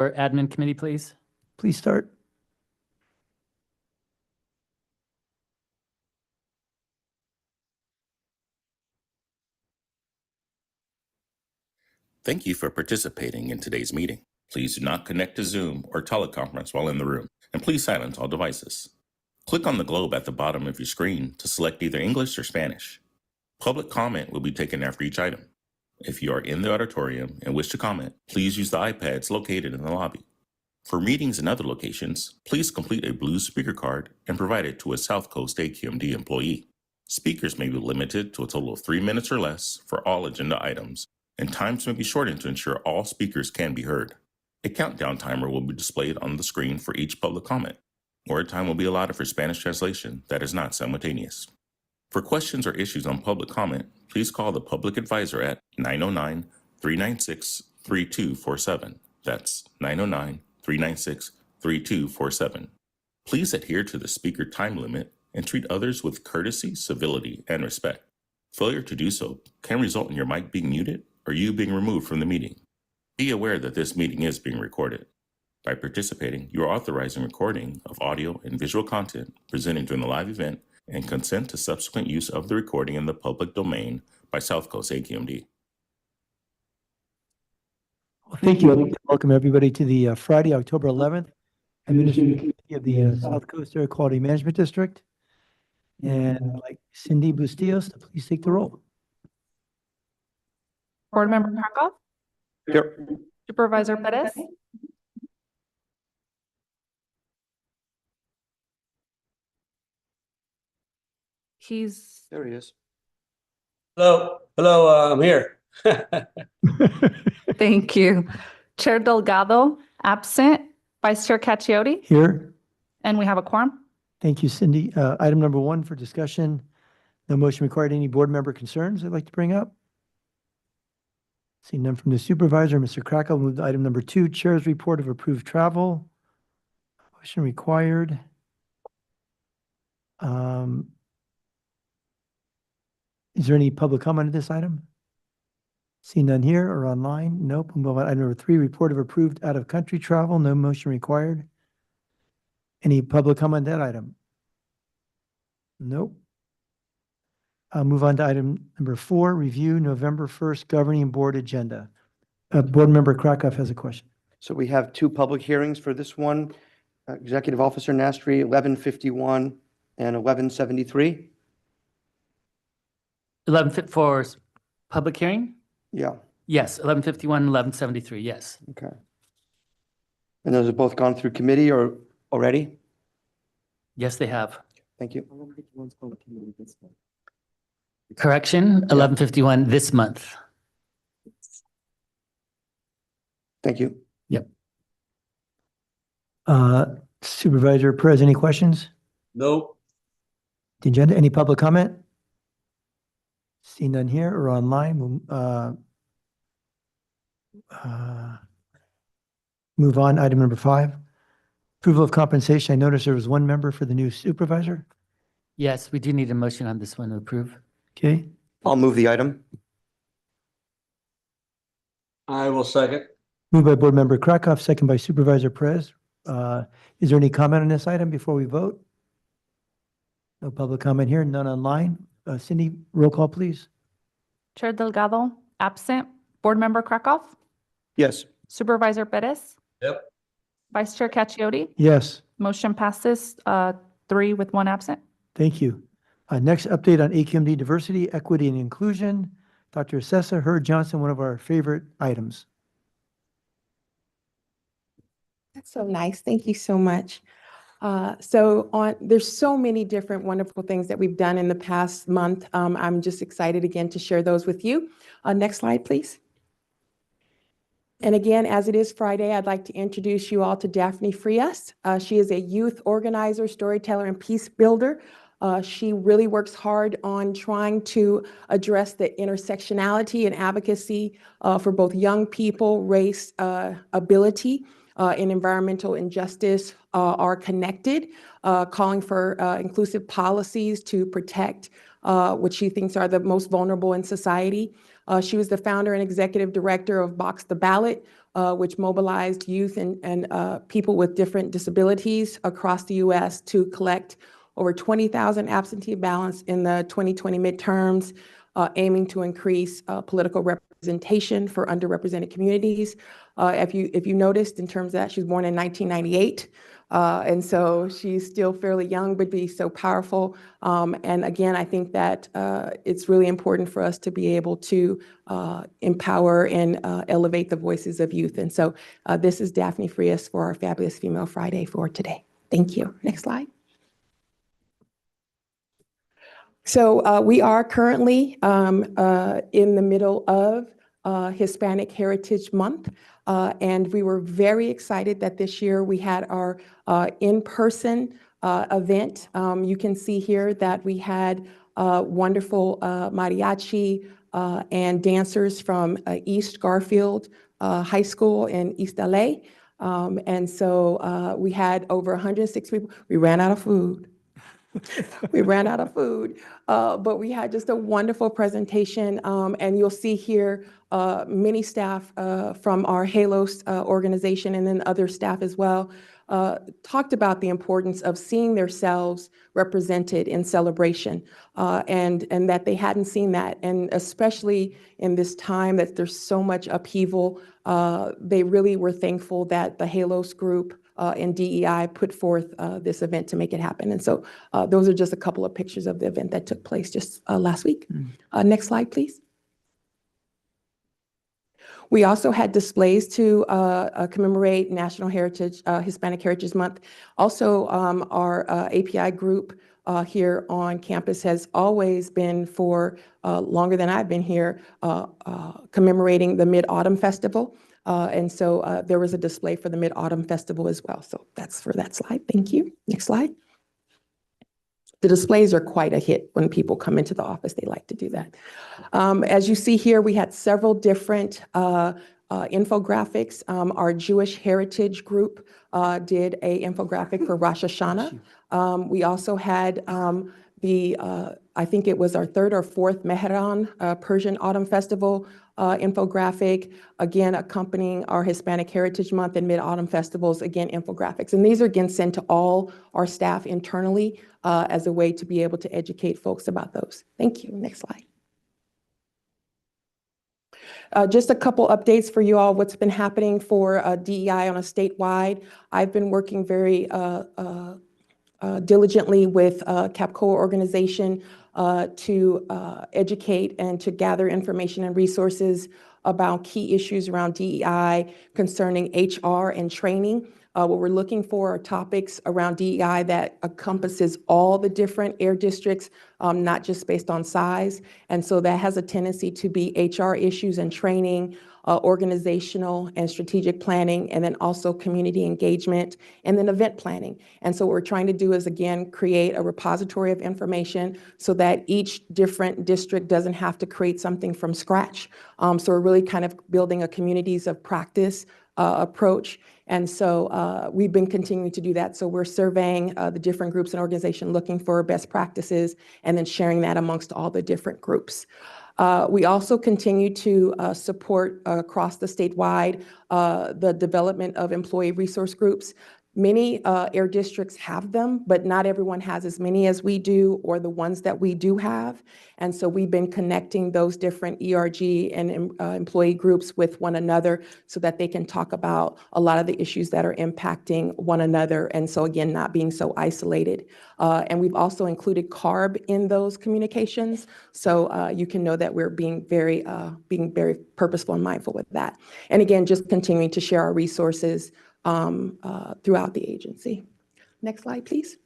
Or admin committee, please. Please start. Thank you for participating in today's meeting. Please do not connect to Zoom or teleconference while in the room, and please silence all devices. Click on the globe at the bottom of your screen to select either English or Spanish. Public comment will be taken after each item. If you are in the auditorium and wish to comment, please use the iPads located in the lobby. For meetings in other locations, please complete a blue speaker card and provide it to a South Coast AQMD employee. Speakers may be limited to a total of 3 minutes or less for all agenda items, and times may be shortened to ensure all speakers can be heard. A countdown timer will be displayed on the screen for each public comment. Word time will be allotted for Spanish translation that is not simultaneous. For questions or issues on public comment, please call the public advisor at 909-396-3247. That's 909-396-3247. Please adhere to the speaker time limit and treat others with courtesy, civility, and respect. Failure to do so can result in your mic being muted or you being removed from the meeting. Be aware that this meeting is being recorded. By participating, you are authorizing recording of audio and visual content presented during the live event and consent to subsequent use of the recording in the public domain by South Coast AQMD. Well, thank you. I'd like to welcome everybody to the Friday, October 11th Administrative Committee of the South Coast Air Quality Management District. And I'd like Cindy Bustillos to please take the roll. Board Member Krakow? Here. Supervisor Perez? There he is. Hello, I'm here. Thank you. Chair Delgado, absent. Vice Chair Cacchiotti? Here. And we have a quorum. Thank you, Cindy. Item number 1 for discussion. No motion required. Any board member concerns I'd like to bring up? Seeing none from the supervisor, Mr. Krakow, move to item number 2, Chair's report of approved travel. Motion required. Is there any public comment on this item? See none here or online? Nope. We'll move on. Item number 3, report of approved out-of-country travel. No motion required. Any public comment on that item? Nope. I'll move on to item number 4, review November 1st governing board agenda. Board member Krakow has a question. So we have 2 public hearings for this one. Executive Officer Nastri, 1151 and 1173. 11 for public hearing? Yeah, Yes, 1151, 1173, yes. okay. And those have both gone through committee or already? Yes, they have. Thank you. Correction, 1151 this month. Thank you. Yep. Supervisor Perez, any questions? Nope. The agenda, any public comment? See none here or online. We'll move on. Item number 5, approval of compensation. I noticed there was 1 member for the new supervisor. Yes, we do need a motion on this one to approve. Okay. I'll move the item. I will second. Moved by board member Krakow, second by Supervisor Perez. Is there any comment on this item before we vote? No public comment here, none online. Cindy, roll call, please. Chair Delgado, absent. Board Member Krakow? Yes. Supervisor Perez? Yep. Vice Chair Cacchiotti? Yes, Motion passes 3 with 1 absent. thank you. Next update on AQMD diversity, equity, and inclusion. Dr. Sessa Hurd Johnson, one of our favorite items. That's so nice. Thank you so much. There's so many different wonderful things that we've done in the past month. I'm just excited again to share those with you. Next slide, please. And again, as it is Friday, I'd like to introduce you all to Daphne Frias. She is a youth organizer, storyteller, and peace builder. She really works hard on trying to address the intersectionality and advocacy for both young people, race, ability, and environmental injustice are connected, calling for inclusive policies to protect what she thinks are the most vulnerable in society. She was the founder and executive director of Box the Ballot, which mobilized youth and people with different disabilities across the U.S. to collect over 20,000 absentee ballots in the 2020 midterms, aiming to increase political representation for underrepresented communities. If you noticed in terms of that, she was born in 1998. And so she's still fairly young, but be so powerful. And again, I think that it's really important for us to be able to empower and elevate the voices of youth. And so this is Daphne Frias for our Fabulous Female Friday for today. Thank you. Next slide. So we are currently in the middle of Hispanic Heritage Month. And we were very excited that this year we had our in-person event. You can see here that we had wonderful mariachi and dancers from East Garfield High School in East LA. And so we had over 106 people. We ran out of food. We ran out of food, but we had just a wonderful presentation. And you'll see here many staff from our HALOS organization and then other staff as well talked about the importance of seeing themselves represented in celebration and that they hadn't seen that. And especially in this time that there's so much upheaval, they really were thankful that the HALOS group and DEI put forth this event to make it happen. And so those are just a couple of pictures of the event that took place just last week. Next slide, please. We also had displays to commemorate National Heritage, Hispanic Heritage Month. Also, our API group here on campus has always been for longer than I've been here, commemorating the Mid-Autumn Festival. And so there was a display for the Mid-Autumn Festival as well. So that's for that slide. Thank you. Next slide. The displays are quite a hit when people come into the office. They like to do that. As you see here, we had several different infographics. Our Jewish Heritage group did an infographic for Rosh Hashanah. We also had I think it was our third or fourth Mehran Persian Autumn Festival infographic, again, accompanying our Hispanic Heritage Month and Mid-Autumn Festivals, again, infographics. And these are again sent to all our staff internally as a way to be able to educate folks about those. Thank you. Next slide. Just a couple updates for you all, what's been happening for DEI on a statewide. I've been working very diligently with CAPCOA organization to educate and to gather information and resources about key issues around DEI concerning HR and training. What we're looking for are topics around DEI that encompasses all the different air districts, not just based on size. And so that has a tendency to be HR issues and training, organizational and strategic planning, and then also community engagement, and then event planning. And so what we're trying to do is, again, create a repository of information so that each different district doesn't have to create something from scratch. So we're really kind of building a communities of practice approach. And so we've been continuing to do that. So we're surveying the different groups and organizations, looking for best practices, and then sharing that amongst all the different groups. We also continue to support across the statewide the development of employee resource groups. Many air districts have them, but not everyone has as many as we do, or the ones that we do have. And so we've been connecting those different ERG and employee groups with one another so that they can talk about a lot of the issues that are impacting one another. And so again, not being so isolated. And we've also included CARB in those communications. So you can know that we're being very purposeful and mindful with that. And again, just continuing to share our resources throughout the agency. Next slide, please.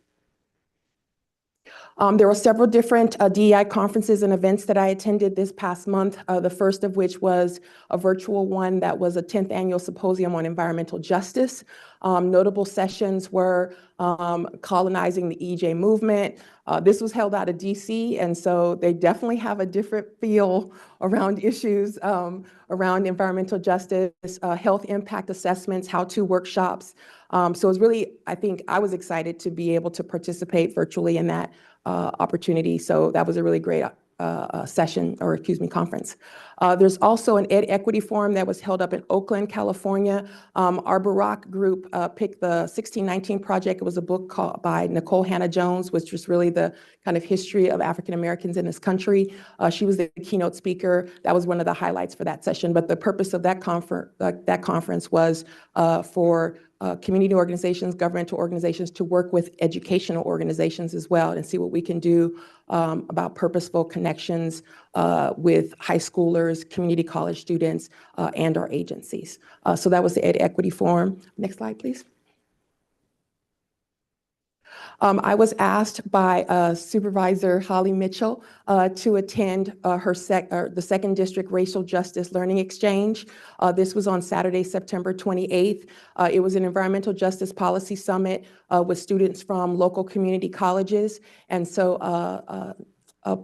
There were several different DEI conferences and events that I attended this past month, the first of which was a virtual one that was a 10th annual symposium on environmental justice. Notable sessions were colonizing the EJ movement. This was held out of DC, and so they definitely have a different feel around issues around environmental justice, health impact assessments, how-to workshops. So it was really, I think I was excited to be able to participate virtually in that opportunity. So that was a really great session, or excuse me, conference. There's also an Ed Equity Forum that was held up in Oakland, California. Our Barack group picked the 1619 Project. It was a book called by Nicole Hannah-Jones, which was really the kind of history of African Americans in this country. She was the keynote speaker. That was one of the highlights for that session. But the purpose of that conference was for community organizations, governmental organizations to work with educational organizations as well and see what we can do about purposeful connections with high schoolers, community college students, and our agencies. So that was the Ed Equity Forum. Next slide, please. I was asked by Supervisor Holly Mitchell to attend the Second District Racial Justice Learning Exchange. This was on Saturday, September 28th. It was an environmental justice policy summit with students from local community colleges. And so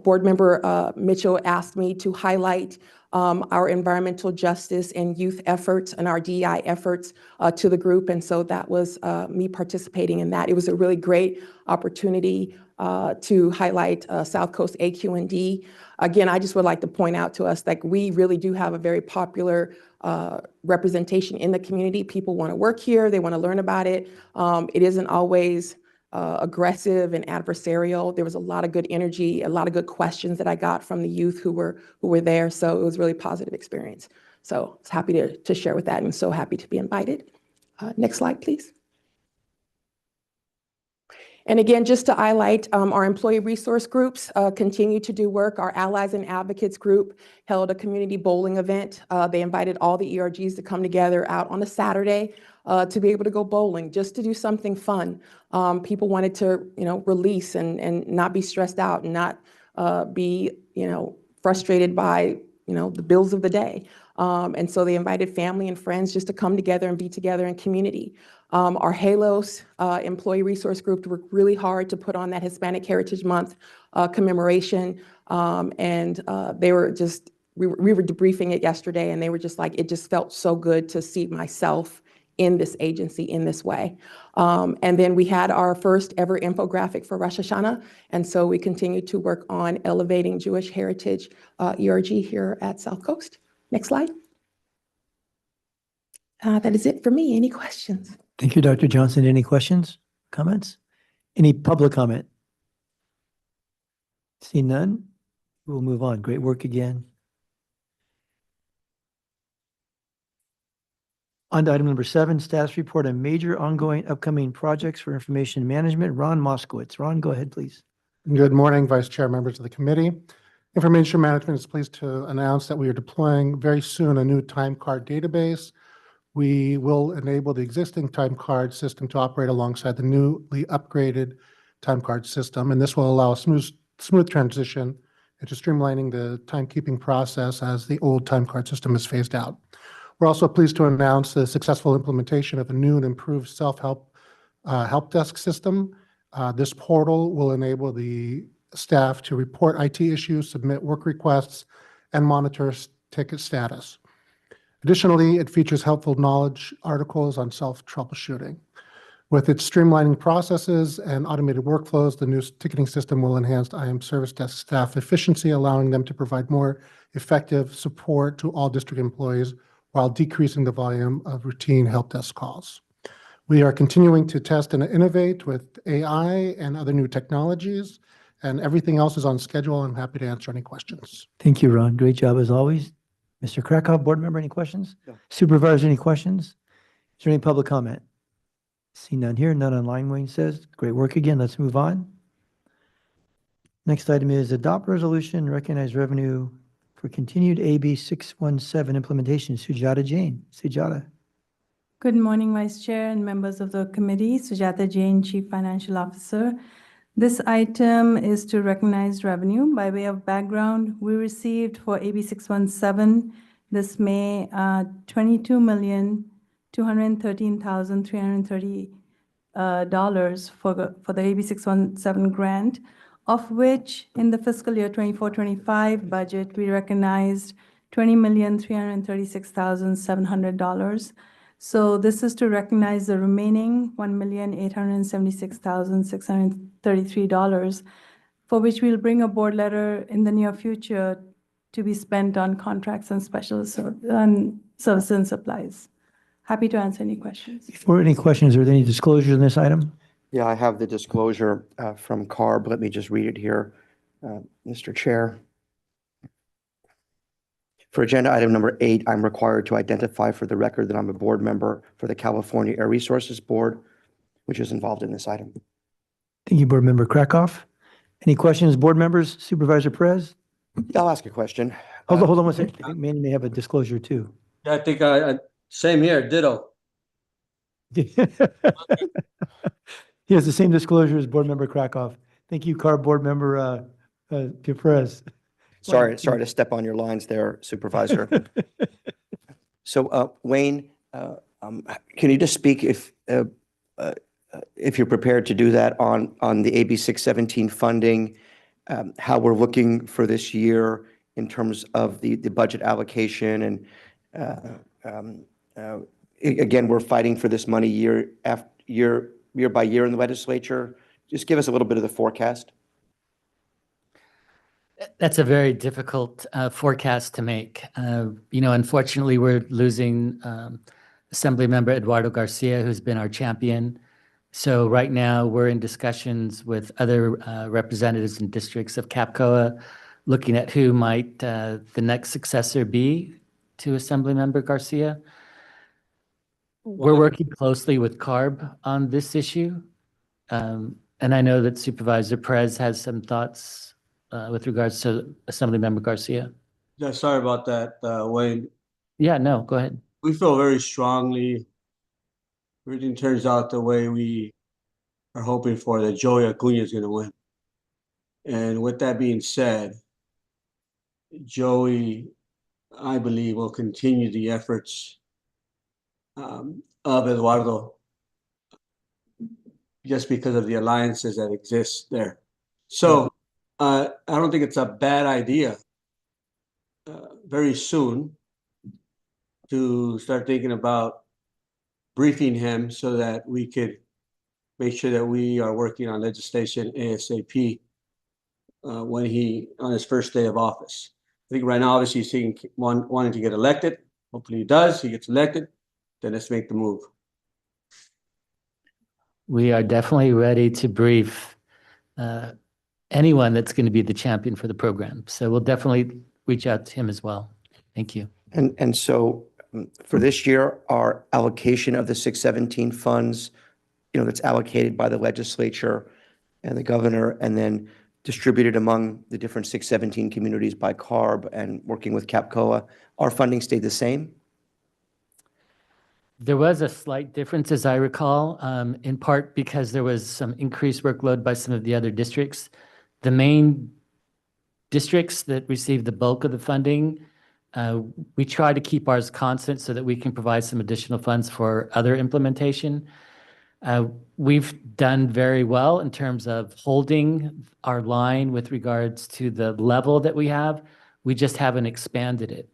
Board Member Mitchell asked me to highlight our environmental justice and youth efforts and our DEI efforts to the group. And so that was me participating in that. It was a really great opportunity to highlight South Coast AQMD. Again, I just would like to point out to us that we really do have a very popular representation in the community. People want to work here. They want to learn about it. It isn't always aggressive and adversarial. There was a lot of good energy, a lot of good questions that I got from the youth who were there. So it was a really positive experience. So I was happy to share with that and so happy to be invited. Next slide, please. And again, just to highlight, our employee resource groups continue to do work. Our Allies and Advocates group held a community bowling event. They invited all the ERGs to come together out on a Saturday to be able to go bowling, just to do something fun. People wanted to, release and not be stressed out and not be, frustrated by, the bills of the day. And so they invited family and friends just to come together and be together in community. Our HALOS employee resource group worked really hard to put on that Hispanic Heritage Month commemoration. And they were just, we were debriefing it yesterday, and they were just like, it just felt so good to see myself in this agency in this way. And then we had our first ever infographic for Rosh Hashanah. And so we continue to work on elevating Jewish heritage ERG here at South Coast. Next slide. That is it for me. Any questions? Thank you, Dr. Johnson. Any questions, comments? Any public comment? See none? We'll move on. Great work again. On to item number 7, status report on major ongoing upcoming projects for information management. Ron Moskowitz. Ron, go ahead, please. Good morning, Vice Chair, members of the committee. Information Management is pleased to announce that we are deploying very soon a new time card database. We will enable the existing time card system to operate alongside the newly upgraded time card system, and this will allow a smooth transition into streamlining the timekeeping process as the old time card system is phased out. We're also pleased to announce the successful implementation of a new and improved self-help help desk system. This portal will enable the staff to report IT issues, submit work requests, and monitor ticket status. Additionally, it features helpful knowledge articles on self-troubleshooting. With its streamlining processes and automated workflows, the new ticketing system will enhance IM service desk staff efficiency, allowing them to provide more effective support to all district employees while decreasing the volume of routine help desk calls. We are continuing to test and innovate with AI and other new technologies, and everything else is on schedule. I'm happy to answer any questions. Thank you, Ron. Great job as always. Mr. Krakow, board member, any questions? No. Supervisor, any questions? Is there any public comment? See none here, none online, Wayne says. Great work again. Let's move on. Next item is adopt resolution, recognize revenue for continued AB 617 implementation. Sujata Jain. Sujata. Good morning, Vice Chair and members of the committee. Sujata Jain, Chief Financial Officer. This item is to recognize revenue. By way of background, we received for AB 617 this May $22,213,330 for the AB 617 grant, of which in the fiscal year 24-25 budget, we recognized $20,336,700. So this is to recognize the remaining $1,876,633, for which we'll bring a board letter in the near future to be spent on contracts and on services and supplies. Happy to answer any questions. Before any questions, are there any disclosures in this item? Yeah, I have the disclosure from CARB. Let me just read it here, Mr. Chair. For agenda item number 8, I'm required to identify for the record that I'm a board member for the California Air Resources Board, which is involved in this item. Thank you, Board Member Krakoff. Any questions, board members? Supervisor Perez? I'll ask a question. Hold on one second. I think Manny may have a disclosure too. I think same here, ditto. He has the same disclosure as Board Member Krakoff. Thank you, Board Member Perez. Sorry to step on your lines there, Supervisor. So, Wayne, can you just speak if you're prepared to do that on the AB 617 funding, how we're looking for this year in terms of the budget allocation, and again, we're fighting for this money year by year in the legislature. Just give us a little bit of the forecast. That's a very difficult forecast to make. Unfortunately, we're losing Assemblymember Eduardo Garcia, who's been our champion. So right now, we're in discussions with other representatives and districts of CAPCOA, looking at who might the next successor be to Assemblymember Garcia. We're working closely with CARB on this issue. And I know that Supervisor Perez has some thoughts with regards to Assemblymember Garcia. Yeah, sorry about that, Wayne. Yeah, no, go ahead. We feel very strongly, everything turns out the way we are hoping for, that Joey Acuña is going to win. And with that being said, Joey, I believe, will continue the efforts of Eduardo just because of the alliances that exist there. So I don't think it's a bad idea very soon to start thinking about briefing him so that we could make sure that we are working on legislation ASAP on his first day of office. I think right now, obviously, he's wanting to get elected. Hopefully he does, he gets elected, then let's make the move. We are definitely ready to brief anyone that's going to be the champion for the program. So we'll definitely reach out to him as well. Thank you. And so for this year, our allocation of the 617 funds, that's allocated by the legislature and the governor, and then distributed among the different 617 communities by CARB and working with CAPCOA, our funding stayed the same? There was a slight difference, as I recall, in part because there was some increased workload by some of the other districts. The main districts that received the bulk of the funding, we try to keep ours constant so that we can provide some additional funds for other implementation. We've done very well in terms of holding our line with regards to the level that we have. We just haven't expanded it.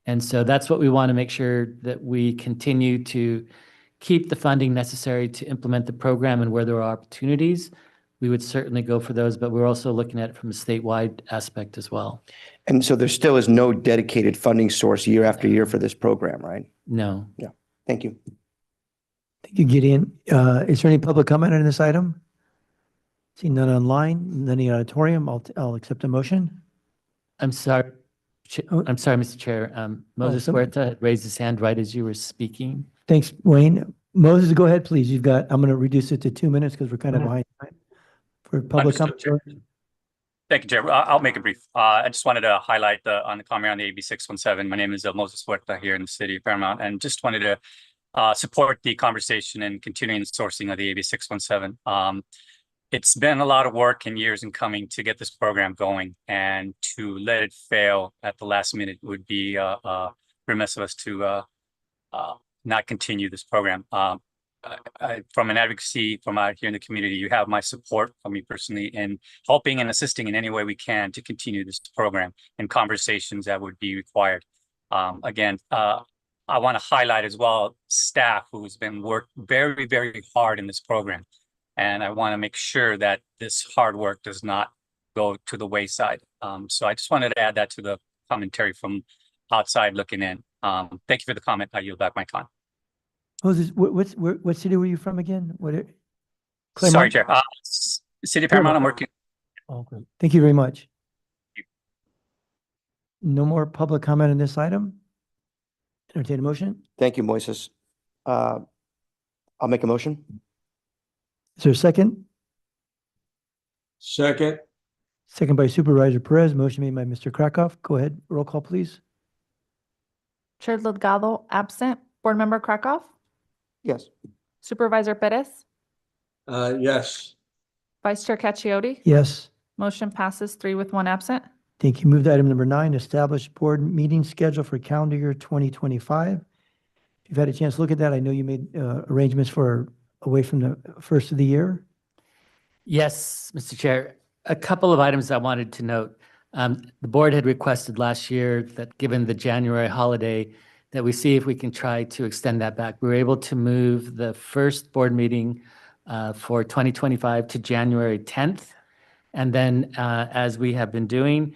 And so that's what we want to make sure that we continue to keep the funding necessary to implement the program, and where there are opportunities, we would certainly go for those, but we're also looking at it from a statewide aspect as well. And so there still is no dedicated funding source year after year for this program, right? No. Yeah. Thank you. Thank you, Gideon. Is there any public comment on this item? See none online, none in the auditorium. I'll accept a motion. I'm sorry. Mr. Chair. Moses Huerta had raised his hand right as you were speaking. Thanks, Wayne. Moses, go ahead, please. I'm going to reduce it to 2 minutes because we're kind of behind time for public comment. Thank you, Chair. I'll make it brief. I just wanted to highlight on the comment on the AB 617. My name is Moses Huerta here in the city of Paramount, and just wanted to support the conversation and continuing the sourcing of the AB 617. It's been a lot of work and years in coming to get this program going, and to let it fail at the last minute would be remiss of us to not continue this program. From an advocacy from out here in the community, you have my support from me personally in helping and assisting in any way we can to continue this program and conversations that would be required. Again, I want to highlight as well staff who's been worked very, very hard in this program. And I want to make sure that this hard work does not go to the wayside. So I just wanted to add that to the commentary from outside looking in. Thank you for the comment. I yield back my time. Moses, what city were you from again? Sorry, Claremont? Chair. City of Paramount, I'm working. Oh, great. Thank you very much. No more public comment on this item? Entertain a motion? Thank you, Moises. I'll make a motion. Is there a second? Second, Second by Supervisor Perez. Motion made by Mr. Krakoff. Go ahead. Roll call, please. Chair Delgado, absent. Board Member Krakoff, Yes. Supervisor Perez, yes. Vice Chair Cacchiotti. Yes. Motion passes 3 with 1 absent. Thank you. Move to item number 9, establish board meeting schedule for calendar year 2025. If you've had a chance to look at that, I know you made arrangements for away from the first of the year. Yes, Mr. Chair. A couple of items I wanted to note. The board had requested last year that given the January holiday, that we see if we can try to extend that back. We were able to move the first board meeting for 2025 to January 10th. And then as we have been doing,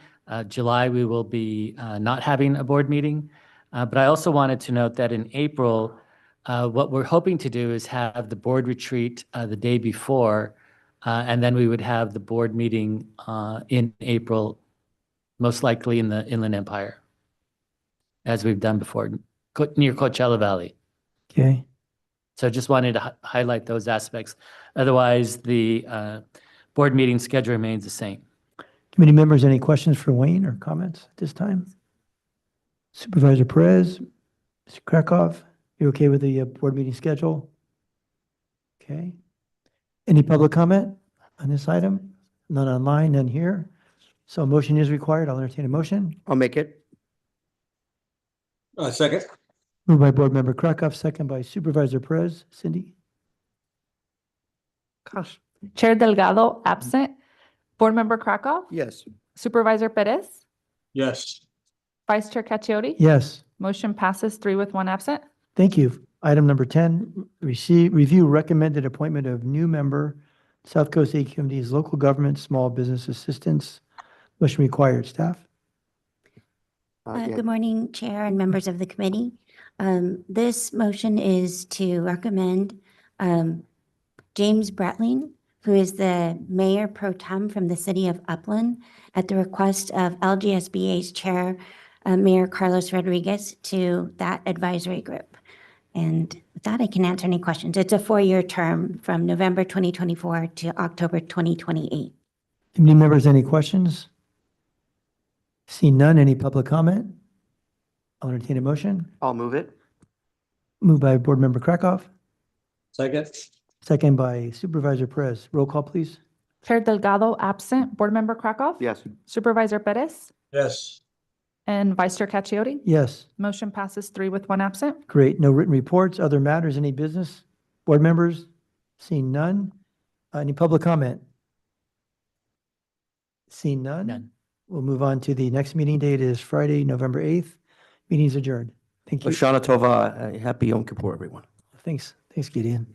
July, we will be not having a board meeting. But I also wanted to note that in April, what we're hoping to do is have the board retreat the day before, and then we would have the board meeting in April, most likely in the Inland Empire, as we've done before, near Coachella Valley. Okay. So just wanted to highlight those aspects. Otherwise, the board meeting schedule remains the same. Committee members, any questions for Wayne or comments at this time? Supervisor Perez, Mr. Krakoff, you okay with the board meeting schedule? Okay. Any public comment on this item? None online, none here. So a motion is required. I'll entertain a motion. I'll make it. Second, Moved by Board Member Krakoff, second by Supervisor Perez. Cindy? Gosh. Chair Delgado, absent. Board Member Krakoff, Yes. Supervisor Perez, yes. Vice Chair Cacchiotti. Yes. Motion passes 3 with 1 absent. Thank you. Item number 10, review recommended appointment of new member, South Coast AQMD's Local Government Small Business Assistance. Motion required. Staff? Yeah. Good morning, Chair and members of the committee. This motion is to recommend James Bretling, who is the Mayor Pro Tem from the City of Upland, at the request of LGSBA's Chair, Mayor Carlos Rodriguez, to that advisory group. And with that, I can answer any questions. It's a 4-year term from November 2024 to October 2028. Committee members, any questions? See none. Any public comment? I'll entertain a motion. I'll move it. Moved by Board Member Krakoff, Second, second by Supervisor Perez. Roll call, please. Chair Delgado, absent. Board Member Krakoff. Yes. Supervisor Perez yes. and Vice Chair Cacchiotti. Yes. Motion passes 3 with 1 absent. Great. No written reports. Other matters, any business? Board members? Seeing none. Any public comment? Seeing none? None. We'll move on to the next meeting date is Friday, November 8th. Meeting is adjourned. Thank you. Lashana Tova, happy Yom Kippur, everyone. Thanks, Gideon.